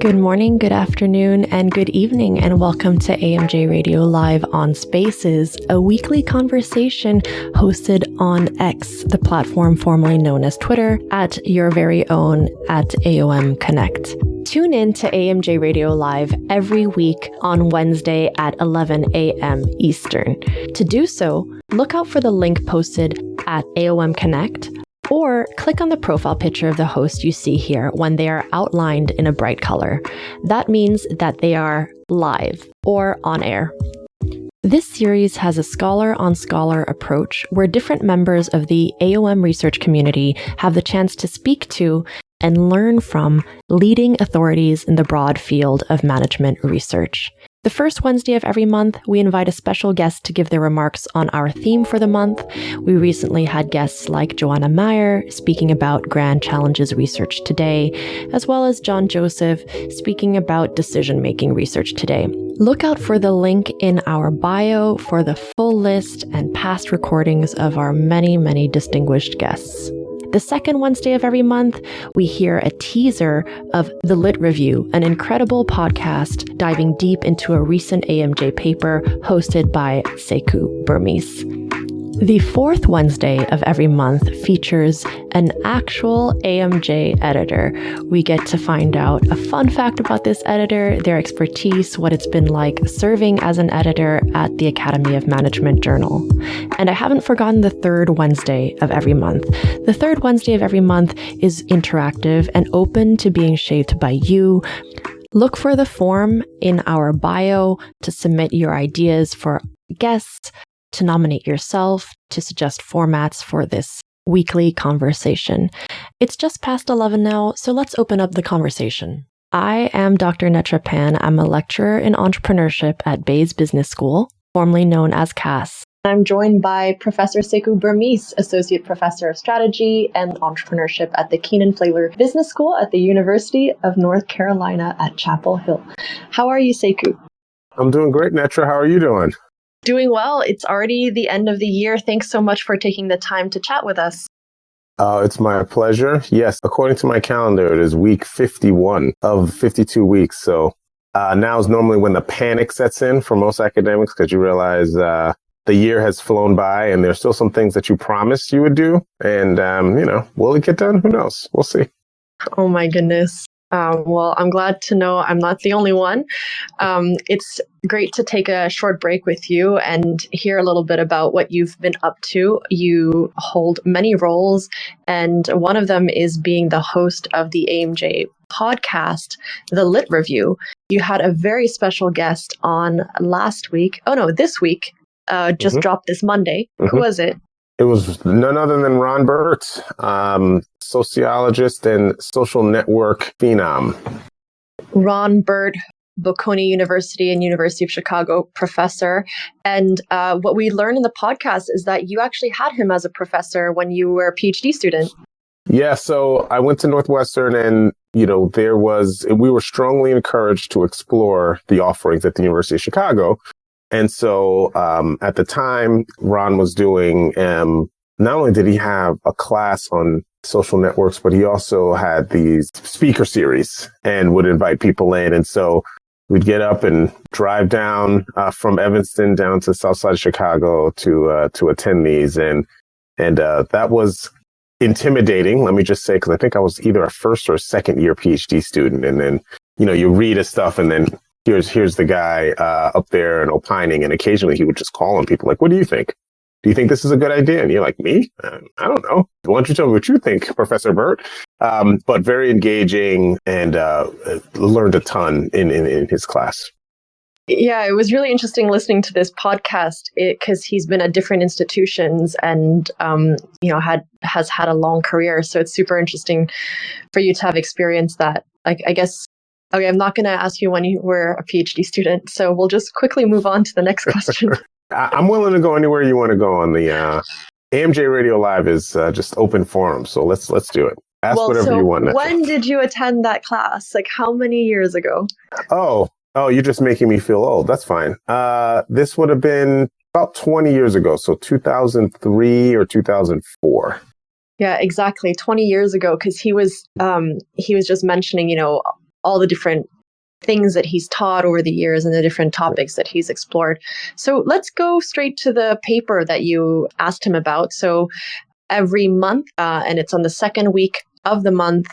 Good morning, good afternoon, and good evening, and welcome to AMJ Radio Live on Spaces, a weekly conversation hosted on X, the platform formerly known as Twitter, at your very own at AOM Connect. Tune in to AMJ Radio Live every week on Wednesday at 11 a.m. Eastern. To do so, look out for the link posted at AOM Connect, or click on the profile picture of the host you see here when they are outlined in a bright color. That means that they are live or on air. This series has a scholar-on-scholar approach where different members of the AOM research community have the chance to speak to and learn from leading authorities in the broad field of management research. The first Wednesday of every month, we invite a special guest to give their remarks on our theme for the month. We recently had guests like Joanna Meyer speaking about Grand Challenges Research Today, as well as John Joseph speaking about decision-making research today. Look out for the link in our bio for the full list and past recordings of our many, many distinguished guests. The second Wednesday of every month, we hear a teaser of The Lit Review, an incredible podcast diving deep into a recent AMJ paper hosted by Sekou Burmese. The fourth Wednesday of every month features an actual AMJ editor. We get to find out a fun fact about this editor, their expertise, what it's been like serving as an editor at the Academy of Management Journal. And I haven't forgotten the third Wednesday of every month. The third Wednesday of every month is interactive and open to being shaped by you. Look for the form in our bio to submit your ideas for guests, to nominate yourself, to suggest formats for this weekly conversation. It's just past 11 now, so let's open up the conversation. I am Dr. Nettra. I'm a lecturer in entrepreneurship at Bayes Business School, formerly known as CAS. I'm joined by Professor Sekou Burmese, Associate Professor of Strategy and Entrepreneurship at the Keenan-Flagler Business School at the University of North Carolina at Chapel Hill. How are you, Sekou? I'm doing great, Nettra. How are you doing? Doing well. It's already the end of the year. Thanks so much for taking the time to chat with us. It's my pleasure. Yes, according to my calendar, it is week 51 of 52 weeks. So now is normally when the panic sets in for most academics because you realize the year has flown by and there's still some things that you promised you would do. And, will it get done? Who knows? We'll see. Oh, my goodness. Well, I'm glad to know I'm not the only one. It's great to take a short break with you and hear a little bit about what you've been up to. You hold many roles, and one of them is being the host of the AMJ podcast, The Lit Review. You had a very special guest on this week, dropped this Monday. Who was it? It was none other than Ron Burt, sociologist and social network phenom. Ron Burt, Bocconi University and University of Chicago professor. And what we learned in the podcast is that you actually had him as a professor when you were a PhD student. Yeah, so I went to Northwestern and, we were strongly encouraged to explore the offerings at the University of Chicago. And so at the time, Ron was doing, not only did he have a class on social networks, but he also had these speaker series and would invite people in. And so we'd get up and drive down from Evanston down to the south side of Chicago to attend these. And that was intimidating, let me just say, because I think I was either a first or a second year PhD student. And then, you read his stuff and then here's the guy up there and opining. And occasionally he would just call on people like, what do you think? Do you think this is a good idea? And you're like, me? I don't know. Why don't you tell me what you think, Professor Burt? But very engaging and learned a ton in his class. Yeah, it was really interesting listening to this podcast because he's been at different institutions and, has had a long career. So it's super interesting for you to have experienced that. Like, I guess. Okay, I'm not going to ask you when you were a PhD student, so we'll just quickly move on to the next question. I'm willing to go anywhere you want to go on the AMJ Radio Live is just open forum, so let's do it. Ask whatever you want. When did you attend that class? Like how many years ago? Oh, you're just making me feel old. That's fine. This would have been about 20 years ago, so 2003 or 2004. Yeah, exactly. 20 years ago, because he was just mentioning, all the different things that he's taught over the years and the different topics that he's explored. So let's go straight to the paper that you asked him about. So every month, and it's on the second week of the month,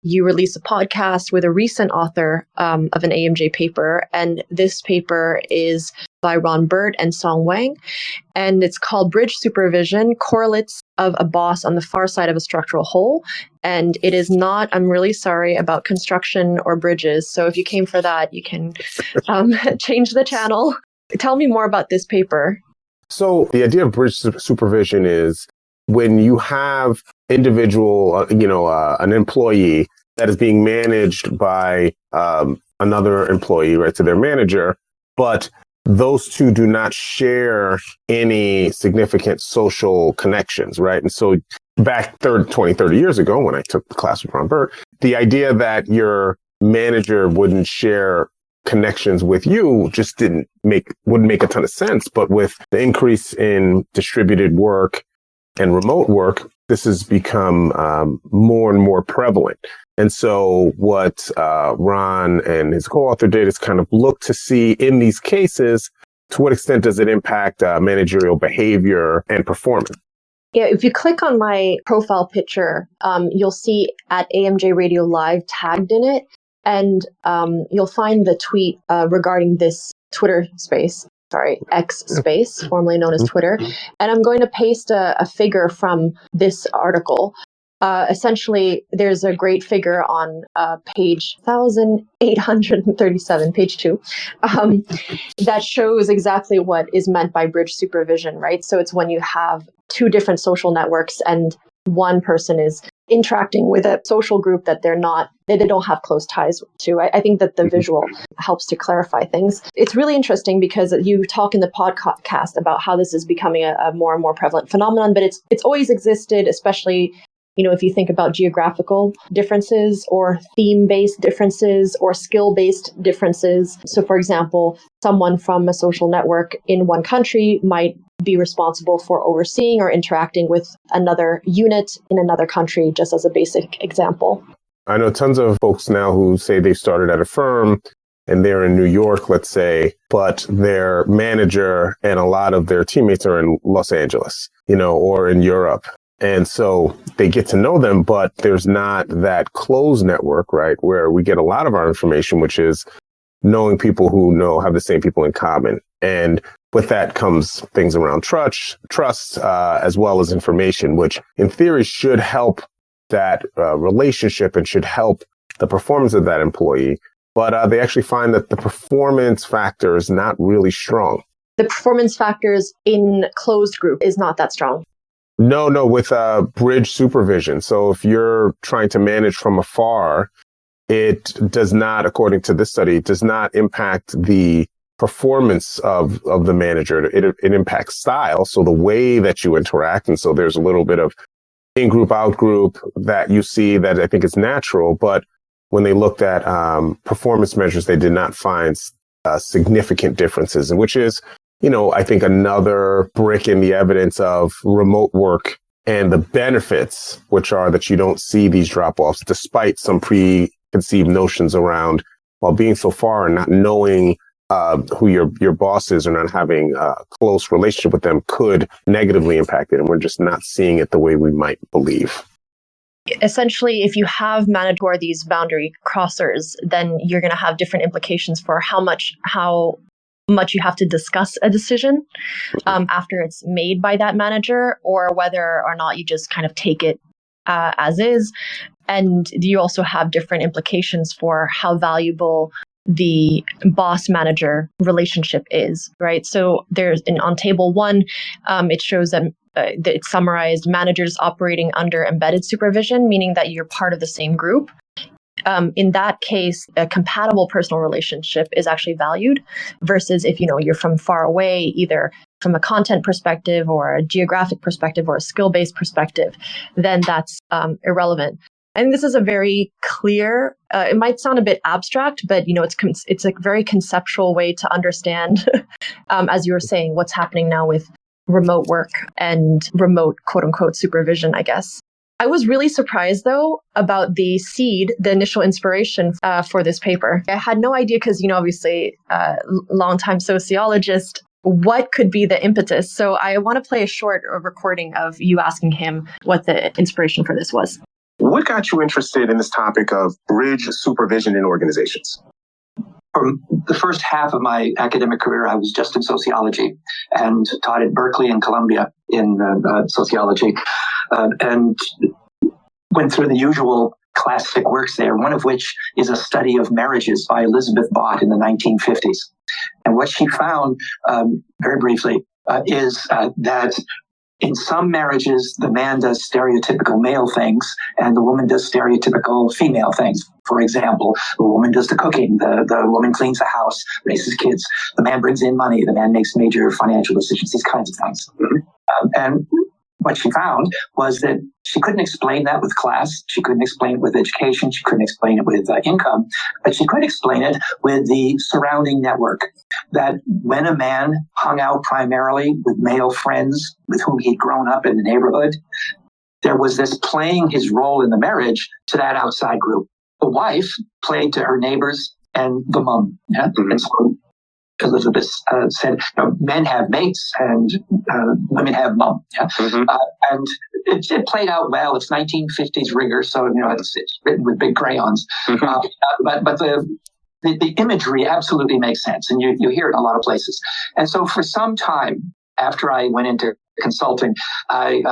you release a podcast with a recent author of an AMJ paper. And this paper is by Ron Burt and Song Wang. And it's called Bridge Supervision, Correlates of a Boss on the Far Side of a Structural Hole. And it is not, I'm really sorry, about construction or bridges. So if you came for that, you can change the channel. Tell me more about this paper. So the idea of bridge supervision is when you have individual, an employee that is being managed by another employee, right, to their manager, but those two do not share any significant social connections, right? And so back 20, 30 years ago, when I took the class with Ron Burt, the idea that your manager wouldn't share connections with you just wouldn't make a ton of sense. But with the increase in distributed work and remote work, this has become more and more prevalent. And so what Ron and his co-author did is kind of look to see in these cases, to what extent does it impact managerial behavior and performance? Yeah, if you click on my profile picture, you'll see at AMJ Radio Live tagged in it, and you'll find the tweet regarding this Twitter space. X space, formerly known as Twitter. And I'm going to paste a figure from this article. Essentially, there's a great figure on page 1837, page 2, that shows exactly what is meant by bridge supervision, right? So it's when you have two different social networks and one person is interacting with a social group that they don't have close ties to. I think that the visual helps to clarify things. It's really interesting because you talk in the podcast about how this is becoming a more and more prevalent phenomenon, but it's always existed, especially if you think about geographical differences or theme-based differences or skill-based differences. So, for example, someone from a social network in one country might be responsible for overseeing or interacting with another unit in another country, just as a basic example. I know tons of folks now who say they started at a firm and they're in New York, let's say, but their manager and a lot of their teammates are in Los Angeles, or in Europe. And so they get to know them, but there's not that closed network, right, where we get a lot of our information, which is knowing people who have the same people in common. And with that comes things around trust, as well as information, which in theory should help that relationship and should help the performance of that employee. But they actually find that the performance factor is not really strong. The performance factors in closed group is not that strong. No, with bridge supervision. So if you're trying to manage from afar, it does not, according to this study, does not impact the performance of the manager. It impacts style, so the way that you interact. And so there's a little bit of in-group, out-group that you see that I think is natural. But when they looked at performance measures, they did not find significant differences, and which is, I think another brick in the evidence of remote work and the benefits, which are that you don't see these drop-offs despite some preconceived notions around, while being so far and not knowing who your boss is or not having a close relationship with them could negatively impact it. And we're just not seeing it the way we might believe. Essentially, if you have managed who are these boundary crossers, then you're going to have different implications for how much you have to discuss a decision after it's made by that manager, or whether or not you just kind of take it as is. And you also have different implications for how valuable the boss-manager relationship is, right? So on table 1, it shows that it's summarized managers operating under embedded supervision, meaning that you're part of the same group. In that case, a compatible personal relationship is actually valued versus if, you're from far away, either from a content perspective or a geographic perspective or a skill-based perspective, then that's irrelevant. And this is a very clear, it might sound a bit abstract, but, it's a very conceptual way to understand, as you were saying, what's happening now with remote work and remote, quote unquote, supervision, I guess. I was really surprised, though, about the seed, the initial inspiration for this paper. I had no idea because, obviously, longtime sociologist, what could be the impetus. So I want to play a short recording of you asking him what the inspiration for this was. What got you interested in this topic of bridge supervision in organizations? For the first half of my academic career, I was just in sociology and taught at Berkeley and Columbia in sociology. And went through the usual classic works there, one of which is a study of marriages by Elizabeth Bott in the 1950s. And what she found, very briefly, is that in some marriages, the man does stereotypical male things and the woman does stereotypical female things. For example, the woman does the cooking, the woman cleans the house, raises kids, the man brings in money, the man makes major financial decisions, these kinds of things. And what she found was that she couldn't explain that with class. She couldn't explain it with education. She couldn't explain it with income, but she could explain it with the surrounding network. That when a man hung out primarily with male friends with whom he'd grown up in the neighborhood, there was this playing his role in the marriage to that outside group. The wife played to her neighbors and the mom. Yeah? Mm-hmm. And so Elizabeth said, men have mates and women have mom. Yeah? Mm-hmm. And it played out well. It's 1950s rigor, so it's written with big crayons. Mm-hmm. But the imagery absolutely makes sense, and you hear it in a lot of places. And so for some time after I went into consulting, I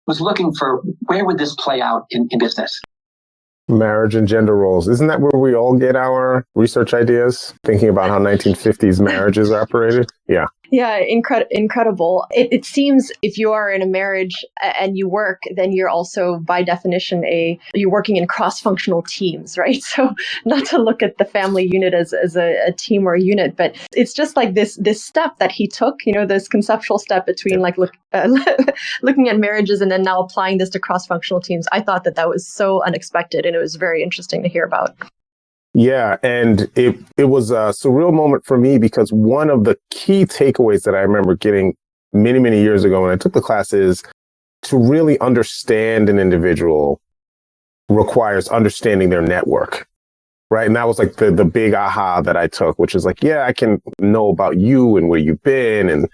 was looking for where would this play out in business. Marriage and gender roles. Isn't that where we all get our research ideas? Thinking about how 1950s marriages operated? Yeah. Yeah, incredible. It seems if you are in a marriage and you work, then you're also, by definition, you're working in cross-functional teams, right? So not to look at the family unit as a team or a unit, but it's just like this step that he took, this conceptual step between looking at marriages and then now applying this to cross-functional teams. I thought that was so unexpected, and it was very interesting to hear about. Yeah, and it was a surreal moment for me because one of the key takeaways that I remember getting many, many years ago when I took the class is to really understand an individual requires understanding their network, right? And that was like the big aha that I took, which is like, yeah, I can know about you and where you've been and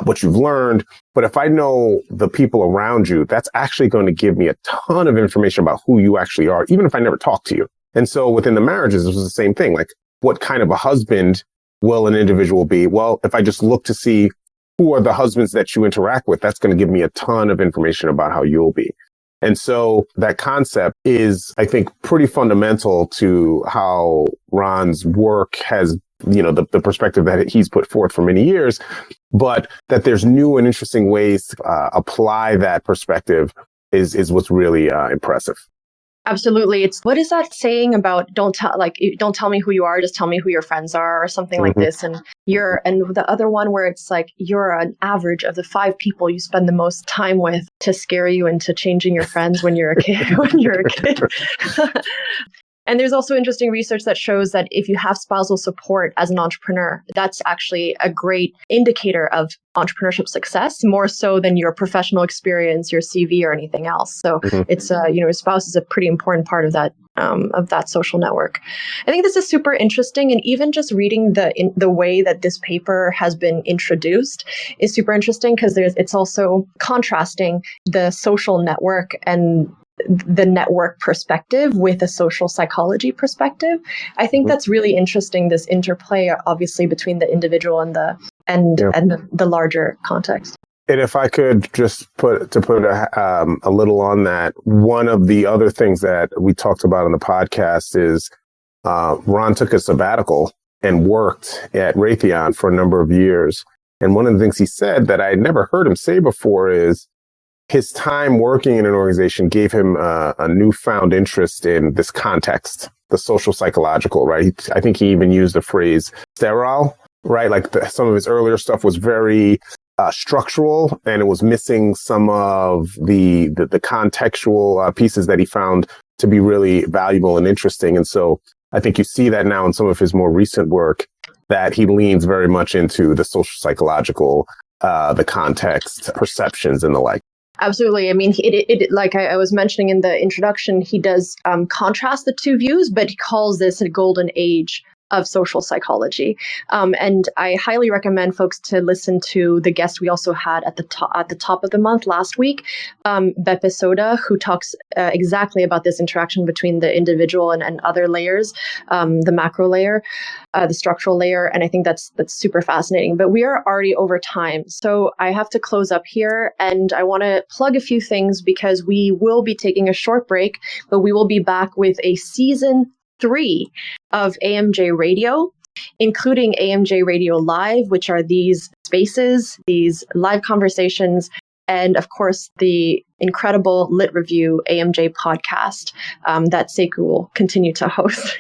what you've learned. But if I know the people around you, that's actually going to give me a ton of information about who you actually are, even if I never talk to you. And so within the marriages, it was the same thing. Like, what kind of a husband will an individual be? Well, if I just look to see who are the husbands that you interact with, that's going to give me a ton of information about how you'll be. And so that concept is, I think, pretty fundamental to how Ron's work has, the perspective that he's put forth for many years, but that there's new and interesting ways to apply that perspective is what's really impressive. Absolutely. What is that saying about don't tell me who you are, just tell me who your friends are or something like this. And the other one where it's like you're an average of the 5 people you spend the most time with to scare you into changing your friends when you're a kid. And there's also interesting research that shows that if you have spousal support as an entrepreneur, that's actually a great indicator of entrepreneurship success, more so than your professional experience, your CV, or anything else. So it's a spouse is a pretty important part of that social network. I think this is super interesting, and even just reading the way that this paper has been introduced is super interesting because it's also contrasting the social network and the network perspective with a social psychology perspective. I think that's really interesting, this interplay, obviously, between the individual and the larger context. And if I could just put a little on that, one of the other things that we talked about on the podcast is Ron took a sabbatical and worked at Raytheon for a number of years. And one of the things he said that I had never heard him say before is his time working in an organization gave him a newfound interest in this context, the social psychological, right? I think he even used the phrase sterile, right? Like some of his earlier stuff was very structural, and it was missing some of the contextual pieces that he found to be really valuable and interesting. And so I think you see that now in some of his more recent work, that he leans very much into the social psychological, the context, perceptions, and the like. Absolutely. I mean, like I was mentioning in the introduction, he does contrast the two views, but he calls this a golden age of social psychology. And I highly recommend folks to listen to the guest we also had at the top of the month last week, Beppe Soda, who talks exactly about this interaction between the individual and other layers, the macro layer, the structural layer. And I think that's super fascinating. But we are already over time. So I have to close up here, and I want to plug a few things because we will be taking a short break, but we will be back with a season 3 of AMJ Radio, including AMJ Radio Live, which are these spaces, these live conversations, and of course, the incredible Lit Review AMJ podcast that Sekou will continue to host.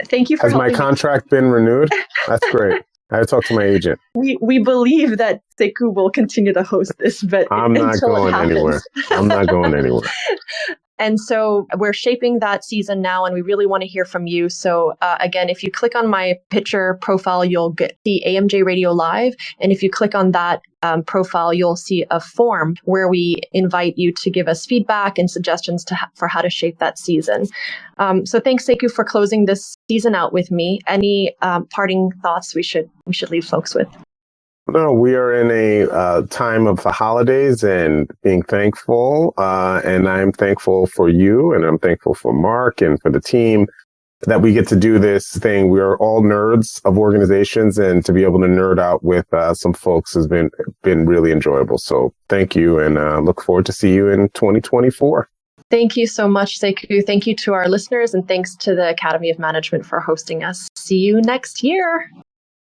Thank you for Has my contract been renewed? That's great. I talked to my agent. We believe that Sekou will continue to host this, but I'm not going anywhere. I'm not going anywhere. And so we're shaping that season now, and we really want to hear from you. So again, if you click on my picture profile, you'll get the AMJ Radio Live. And if you click on that profile, you'll see a form where we invite you to give us feedback and suggestions for how to shape that season. So thanks, Sekou, for closing this season out with me. Any parting thoughts we should leave folks with? No, we are in a time of the holidays and being thankful. And I'm thankful for you, and I'm thankful for Mark and for the team that we get to do this thing. We are all nerds of organizations, and to be able to nerd out with some folks has been really enjoyable. So thank you, and look forward to see you in 2024. Thank you so much, Sekou. Thank you to our listeners, and thanks to the Academy of Management for hosting us. See you next year.